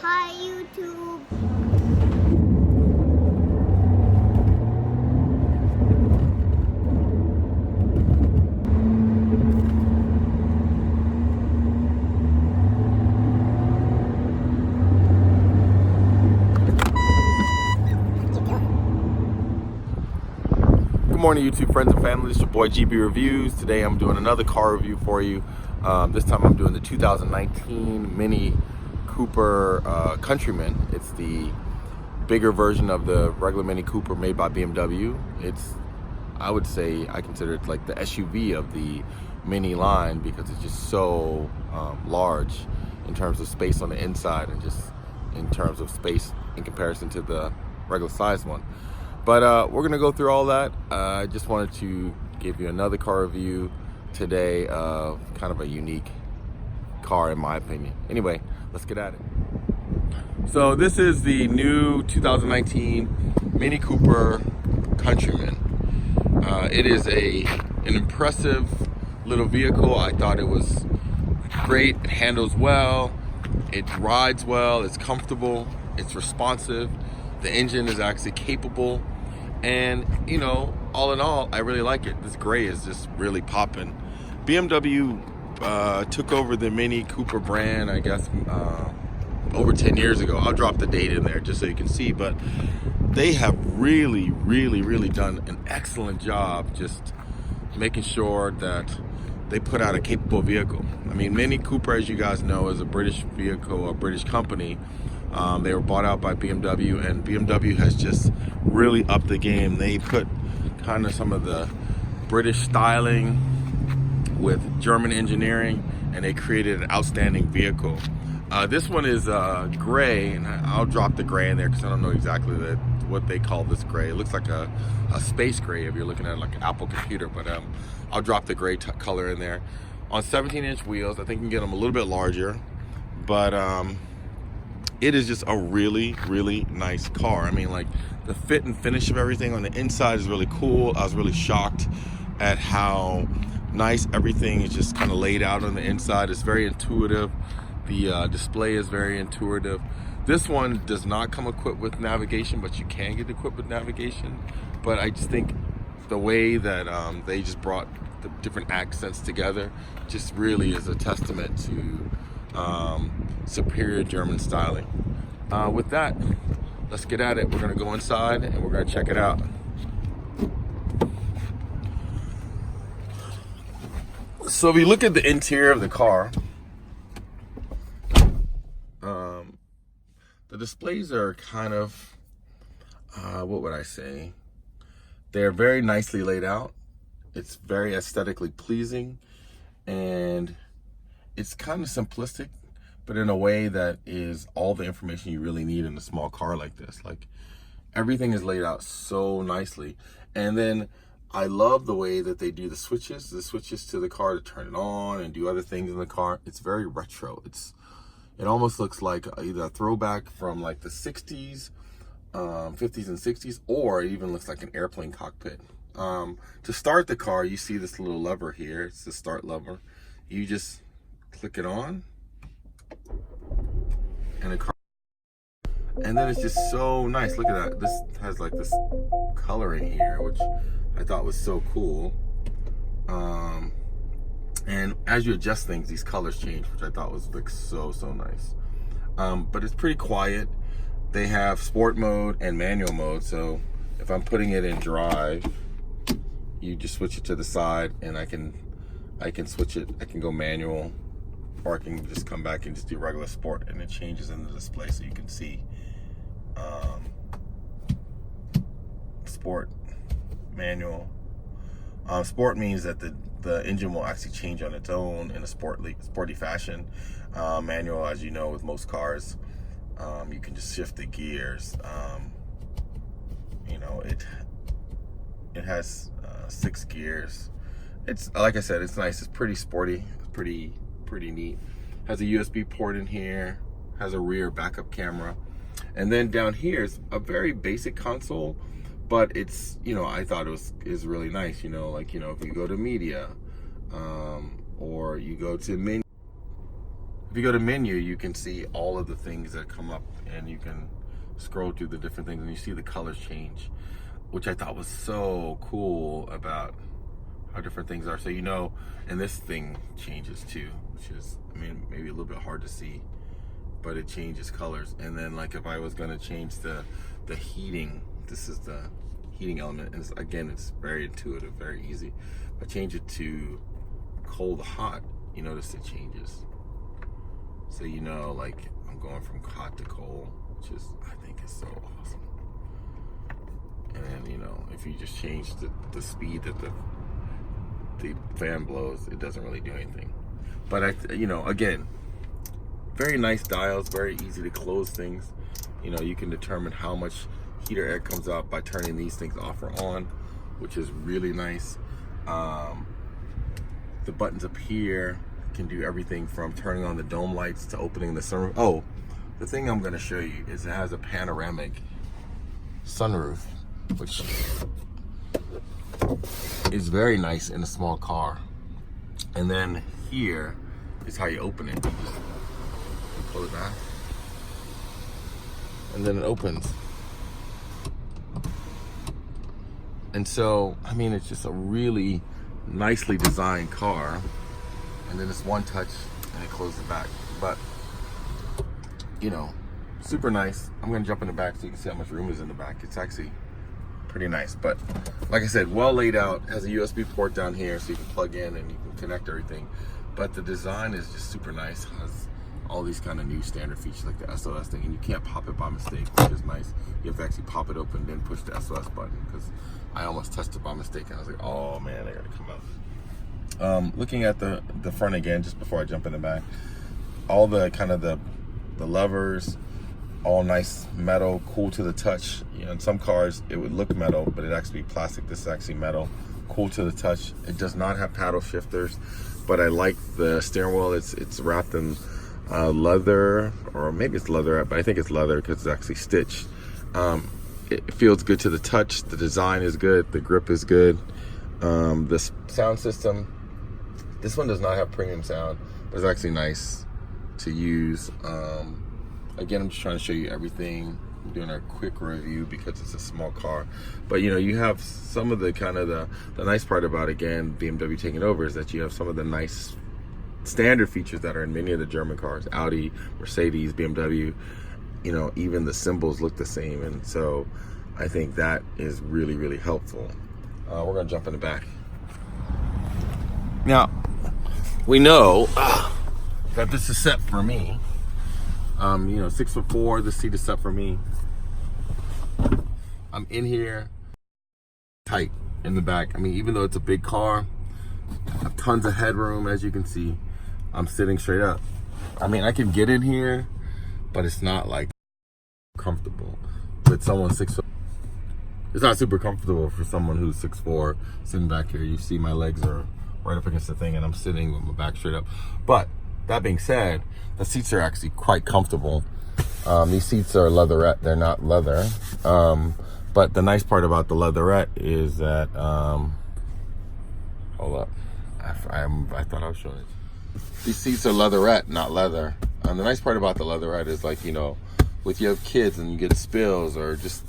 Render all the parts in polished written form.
Hi, YouTube. Good morning, YouTube friends and family. It's your boy GB Reviews. Today I'm doing another car review for you. This time I'm doing the 2019 Mini Cooper Countryman. It's the bigger version of the regular Mini Cooper made by BMW. I would say, I consider it like the SUV of the Mini line because it's just so large in terms of space on the inside and just in terms of space in comparison to the regular size one. But we're gonna go through all that. I just wanted to give you another car review today of kind of a unique car in my opinion. Anyway, let's get at it. So this is the new 2019 Mini Cooper Countryman. It is an impressive little vehicle. I thought it was great. It handles well, it rides well, it's comfortable, it's responsive. The engine is actually capable. And, you know, all in all, I really like it. This gray is just really popping. BMW took over the Mini Cooper brand, I guess, over 10 years ago. I'll drop the date in there just so you can see. But they have really done an excellent job just making sure that they put out a capable vehicle. I mean, Mini Cooper, as you guys know, is a British vehicle, a British company. They were bought out by BMW, and BMW has just really upped the game. They put kind of some of the British styling with German engineering, and they created an outstanding vehicle. This one is gray, and I'll drop the gray in there because I don't know exactly what they call this gray. It looks like a space gray if you're looking at like an Apple computer, but I'll drop the gray color in there. On 17-inch wheels, I think you can get them a little bit larger, but it is just a really nice car. I mean, like, the fit and finish of everything on the inside is really cool. I was really shocked at how nice everything is just kind of laid out on the inside. It's very intuitive. The display is very intuitive. This one does not come equipped with navigation, but you can get equipped with navigation. But I just think the way that they just brought the different accents together just really is a testament to superior German styling. With that, let's get at it. We're gonna go inside and we're gonna check it out. So if you look at the interior of the car, the displays are kind of, what would I say? They're very nicely laid out. It's very aesthetically pleasing, and it's kind of simplistic, but in a way that is all the information you really need in a small car like this. Like, everything is laid out so nicely. And then I love the way that they do the switches to the car to turn it on and do other things in the car. It's very retro. It almost looks like either a throwback from like the 60s, 50s and 60s, or it even looks like an airplane cockpit. To start the car, you see this little lever here. It's the start lever. You just click it on, and the car, and then it's just so nice. Look at that. This has like this coloring here, which I thought was so cool. And as you adjust things, these colors change, which I thought was like so nice. But it's pretty quiet. They have sport mode and manual mode. So if I'm putting it in drive, you just switch it to the side, and I can switch it. I can go manual, or I can just come back and just do regular sport, and it changes in the display so you can see sport, manual. Sport means that the engine will actually change on its own in a sporty fashion. Manual, as you know, with most cars, you can just shift the gears. You know, it has 6 gears. It's, like I said, it's nice. It's pretty sporty. It's pretty neat. Has a USB port in here. Has a rear backup camera. And then down here is a very basic console, but it's, you know, I thought is really nice. You know, like, you know, if you go to media, or you go to menu. you go to menu, you can see all of the things that come up, and you can scroll through the different things, and you see the colors change, which I thought was so cool about how different things are. So, you know, and this thing changes too, which is, I mean, maybe a little bit hard to see, but it changes colors. And then, like, if I was gonna change the heating, this is the heating element, and again, it's very intuitive, very easy. If I change it to cold hot, you notice it changes. So, you know, like, I'm going from hot to cold, which is, I think, is so awesome. And then, you know, if you just change the speed that the fan blows, it doesn't really do anything. But you know, again, very nice dials, very easy to close things. You know, you can determine how much heat or air comes out by turning these things off or on, which is really nice. The buttons up here can do everything from turning on the dome lights to opening the sunroof. Oh, the thing I'm going to show you is it has a panoramic sunroof, which is very nice in a small car. And then here is how you open it. You pull it back, and then it opens. And so, I mean, it's just a really nicely designed car. And then it's one touch and it closes the back. But, you know, super nice. I'm gonna jump in the back so you can see how much room is in the back. It's actually pretty nice. But like I said, well laid out. Has a USB port down here so you can plug in and you can connect everything. But the design is just super nice. Has all these kind of new standard features like the SOS thing, and you can't pop it by mistake, which is nice. You have to actually pop it open, then push the SOS button, because I almost touched it by mistake and I was like, oh man, they're gonna come out. Looking at the front again, just before I jump in the back, all the kind of the levers, all nice metal, cool to the touch. You know, in some cars it would look metal, but it actually be plastic. This is actually metal, cool to the touch. It does not have paddle shifters, but I like the steering wheel. It's wrapped in leather, or maybe it's leatherette, but I think it's leather because it's actually stitched. It feels good to the touch. The design is good. The grip is good. The sound system, this one does not have premium sound, but it's actually nice to use. Again, I'm just trying to show you everything. I'm doing a quick review because it's a small car. But you know, you have some of the kind of the nice part about, again, BMW taking over, is that you have some of the nice standard features that are in many of the German cars. Audi, Mercedes, BMW, you know, even the symbols look the same. And so I think that is really, really helpful. We're gonna jump in the back. Now, we know that this is set for me. You know, 6'4", the seat is set for me. I'm in here tight in the back. I mean, even though it's a big car, I have tons of headroom, as you can see. I'm sitting straight up. I mean, I can get in here, but it's not like comfortable. With someone 6'4", it's not super comfortable for someone who's 6'4", sitting back here. You see my legs are right up against the thing, and I'm sitting with my back straight up. But that being said, the seats are actually quite comfortable. These seats are leatherette, they're not leather. But the nice part about the leatherette is that, hold up, I thought I was showing it. These seats are leatherette, not leather. And the nice part about the leatherette is, like, you know, if you have kids and you get spills or just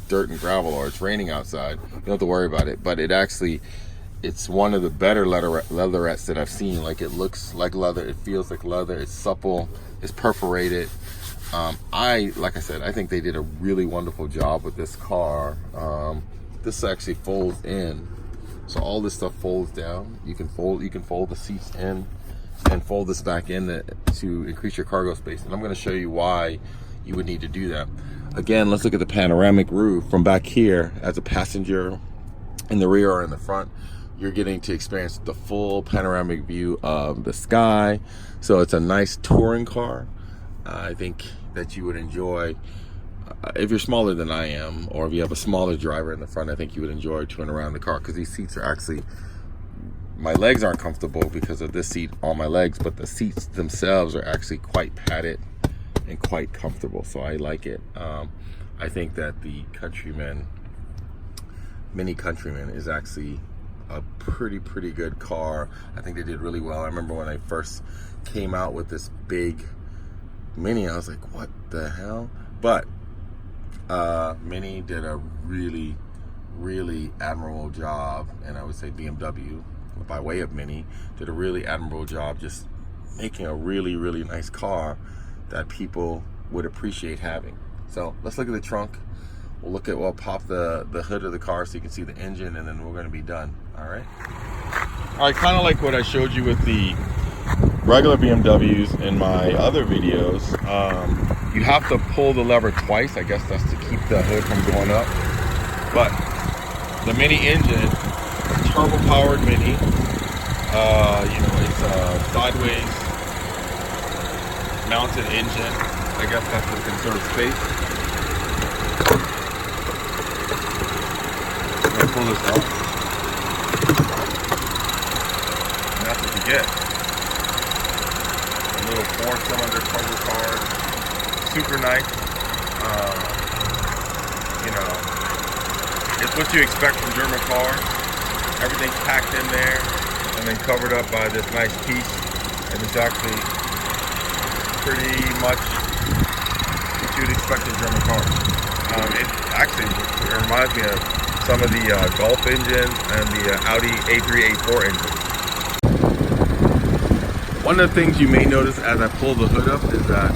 dirt and gravel, or it's raining outside, you don't have to worry about it. But it actually, it's one of the better leatherettes that I've seen. Like, it looks like leather, it feels like leather, it's supple, it's perforated. Like I said, I think they did a really wonderful job with this car. This actually folds in, so all this stuff folds down. You can fold the seats in and fold this back in to increase your cargo space. And I'm going to show you why you would need to do that. Again, let's look at the panoramic roof from back here. As a passenger in the rear or in the front, you're getting to experience the full panoramic view of the sky. So it's a nice touring car. I think that you would enjoy, if you're smaller than I am, or if you have a smaller driver in the front, I think you would enjoy touring around the car, because these seats are actually, my legs aren't comfortable because of this seat on my legs, but the seats themselves are actually quite padded and quite comfortable, so I like it. I think that the Countryman, Mini Countryman, is actually a pretty good car. I think they did really well. I remember when they first came out with this big Mini, I was like, what the hell? But Mini did a really admirable job, and I would say BMW, by way of Mini, did a really admirable job just making a really nice car that people would appreciate having. So let's look at the trunk. We'll pop the hood of the car so you can see the engine, and then we're going to be done. All right, kind of like what I showed you with the regular BMWs in my other videos. You have to pull the lever twice. I guess that's to keep the hood from going up. But the Mini engine, turbo powered Mini, it's a sideways mounted engine. I guess that's to conserve space. I'm gonna pull this out, and that's what you get. A little 4-cylinder turbo car, super nice. It's what you expect from German cars. Everything's packed in there and then covered up by this nice piece, and it's actually pretty much what you'd expect in German cars. It reminds me of some of the Golf engines and the Audi A3, A4 engines. One of the things you may notice as I pull the hood up is that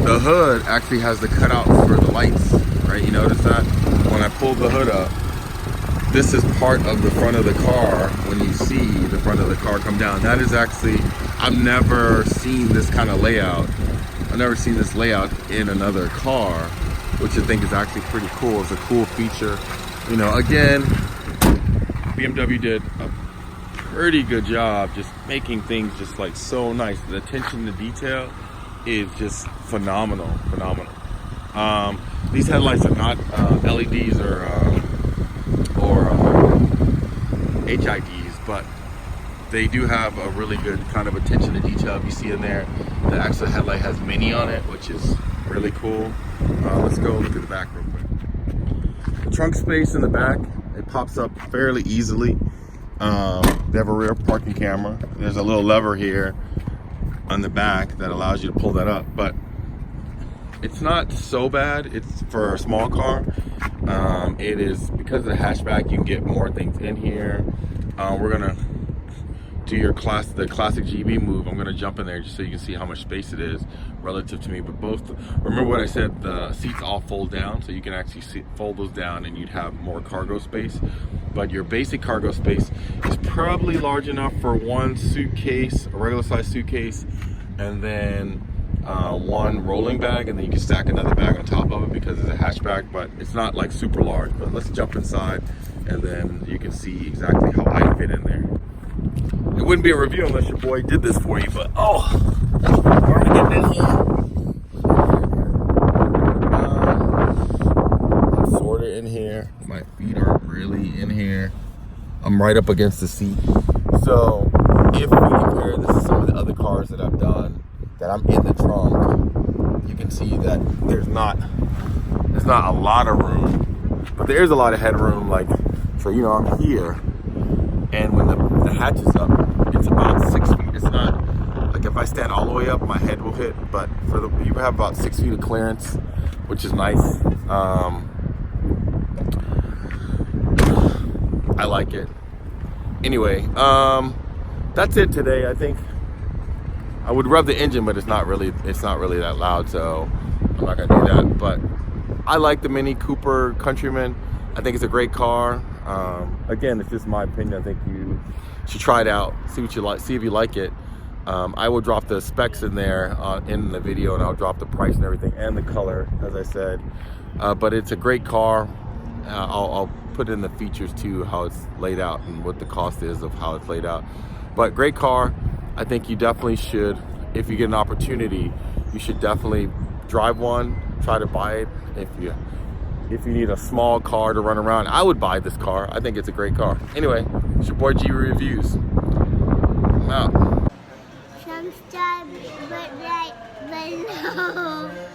the hood actually has the cutout for the lights, right? You notice that? When I pull the hood up, this is part of the front of the car. When you see the front of the car come down, that is actually, I've never seen this kind of layout. I've never seen this layout in another car, which I think is actually pretty cool. It's a cool feature. Again, BMW did a pretty good job just making things just like so nice. The attention to detail is just phenomenal. These headlights are not LEDs or HIDs, but they do have a really good kind of attention to detail. You see in there, the actual headlight has Mini on it, which is really cool. Let's go look at the back real quick. The trunk space in the back, it pops up fairly easily. They have a rear parking camera. There's a little lever here on the back that allows you to pull that up, but it's not so bad. It's for a small car. It is, because of the hatchback, you can get more things in here. We're gonna do the classic GB move. I'm gonna jump in there just so you can see how much space it is relative to me. But remember what I said, the seats all fold down, so you can actually fold those down and you'd have more cargo space. But your basic cargo space is probably large enough for one suitcase, a regular size suitcase, and then one rolling bag, and then you can stack another bag on top of it because it's a hatchback, but it's not like super large. But let's jump inside and then you can see exactly how I fit in there. It wouldn't be a review unless your boy did this for you, but where are we getting in here? I'm sort of in here. My feet aren't really in here. I'm right up against the seat. So if we compare this to some of the other cars that I've done, that I'm in the trunk, you can see that there's not a lot of room, but there is a lot of headroom. Like, so I'm here, and when the hatch is up, it's about 6 feet. It's not like if I stand all the way up, my head will hit, but you have about 6 feet of clearance, which is nice. I like it. Anyway, that's it today. I think I would rev the engine, but it's not really that loud, so I'm not gonna do that. But I like the Mini Cooper Countryman. I think it's a great car. Again, it's just my opinion. I think you should try it out, see what you like, see if you like it. I will drop the specs in there in the video, and I'll drop the price and everything and the color, as I said. But it's a great car. I'll put in the features too, how it's laid out and what the cost is of how it's laid out. But great car. I think you definitely should, if you get an opportunity, you should definitely drive one, try to buy it. If you need a small car to run around, I would buy this car. I think it's a great car. Anyway, it's your boy G Reviews. I'm out. Subscribe right below.